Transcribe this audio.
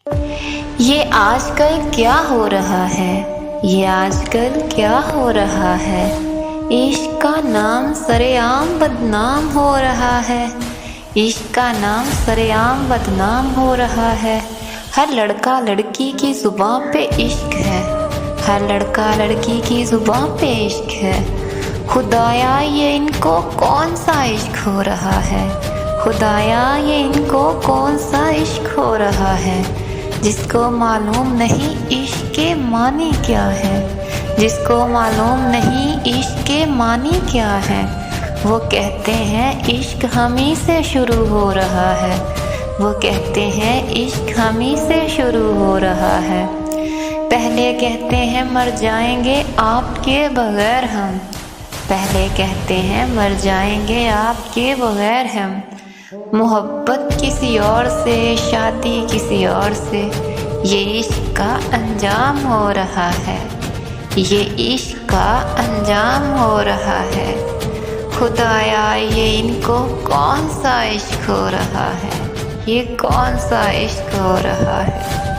ये आजकल क्या हो रहा है, ये आजकल क्या हो रहा है। इश्क का नाम सरेआम बदनाम हो रहा है, इश्क का नाम सरेआम बदनाम हो रहा है। हर लड़का लड़की की जुबान पे इश्क है, हर लड़का लड़की की जुबान पे इश्क है। खुदाया ये इनको कौन सा इश्क हो रहा है, खुदाया ये इनको कौन सा इश्क हो रहा है। जिसको मालूम नहीं इश्क के मानी क्या है, जिसको मालूम नहीं इश्क के मानी क्या है। वो कहते हैं इश्क हम ही से शुरू हो रहा है, वो कहते हैं इश्क हम ही से शुरू हो रहा है। पहले कहते हैं मर जाएंगे आपके बगैर हम, पहले कहते हैं मर जाएंगे आपके बगैर हम। मोहब्बत किसी और से, शादी किसी और से, ये इश्क का अंजाम हो रहा है, ये इश्क का अंजाम हो रहा है। खुदाया ये इनको कौन सा इश्क हो रहा है, ये कौन सा इश्क हो रहा है।